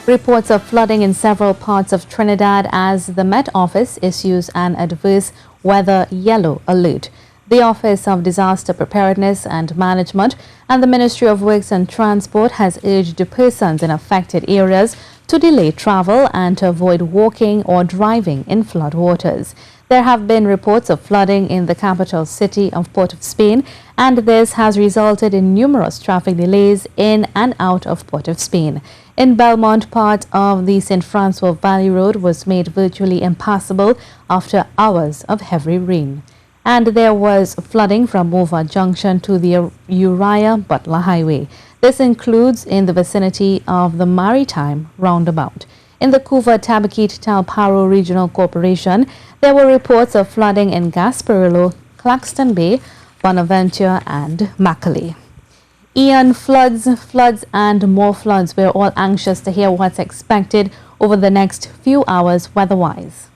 Reports of flooding in several parts of Trinidad as the Met Office issues an adverse weather yellow alert. The Office of Disaster Preparedness and Management and the Ministry of Works and Transport has urged persons in affected areas to delay travel and to avoid walking or driving in floodwaters. There have been reports of flooding in the capital city of Port of Spain, and this has resulted in numerous traffic delays in and out of Port of Spain. In Belmont, part of the St. Francois Valley Road was made virtually impassable after hours of heavy rain. And there was flooding from Mova Junction to the Uriah Butler Highway. This includes in the vicinity of the Maritime Roundabout. In the Couva Tabakit Talparo Regional Corporation, there were reports of flooding in Gasparillo, Claxton Bay, Bonaventure and Macaulay. Ian, floods and more floods. We're all anxious to hear what's expected over the next few hours weather-wise.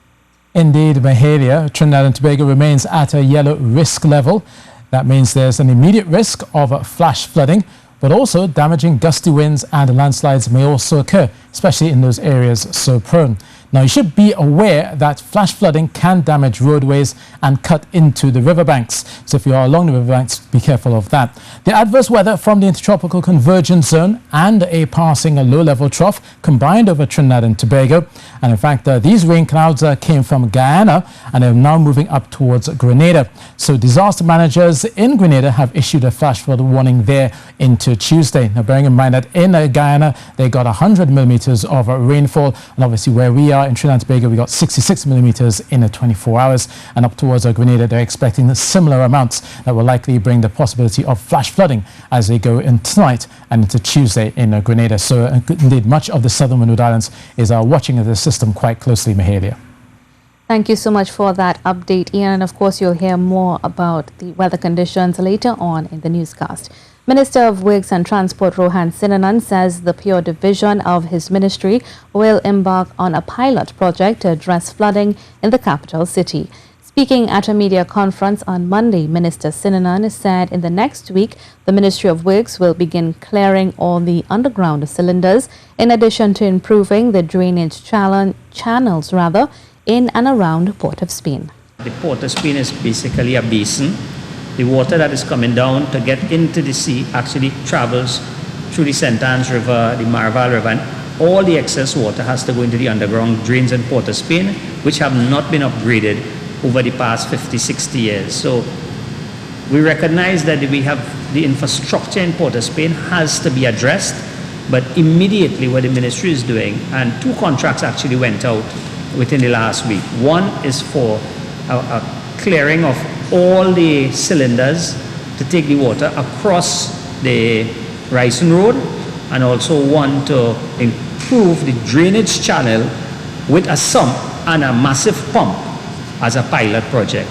Indeed, Mahalia, Trinidad and Tobago remains at a yellow risk level. That means there's an immediate risk of flash flooding, but also damaging gusty winds and landslides may also occur, especially in those areas so prone. Now, you should be aware that flash flooding can damage roadways and cut into the riverbanks. So if you are along the riverbanks, be careful of that. The adverse weather from the intertropical convergence zone and a passing low-level trough combined over Trinidad and Tobago. And in fact, these rain clouds came from Guyana and are now moving up towards Grenada. So disaster managers in Grenada have issued a flash flood warning there into Tuesday. Now, bearing in mind that in Guyana, they got 100 millimeters of rainfall. And obviously where we are in Trinidad and Tobago, we got 66 millimeters in 24 hours. And up towards Grenada, they're expecting similar amounts that will likely bring the possibility of flash flooding as they go in tonight and into Tuesday in Grenada. So indeed, much of the southern Windward Islands is watching the system quite closely, Mahalia. Thank you so much for that update, Ian. And of course, you'll hear more about the weather conditions later on in the newscast. Minister of Works and Transport Rohan Sinanan says the PO division of his ministry will embark on a pilot project to address flooding in the capital city. Speaking at a media conference on Monday, Minister Sinanan said in the next week, the Ministry of Works will begin clearing all the underground cylinders, in addition to improving the drainage channels in and around Port of Spain. The Port of Spain is basically a basin. The water that is coming down to get into the sea actually travels through the St. Anne's River, the Marval River, and all the excess water has to go into the underground drains in Port of Spain, which have not been upgraded over the past 50, 60 years. So we recognize that we have the infrastructure in Port of Spain has to be addressed, but immediately what the ministry is doing, and two contracts actually went out within the last week. One is for a clearing of all the cylinders to take the water across the Ryson Road, and also one to improve the drainage channel with a sump and a massive pump as a pilot project.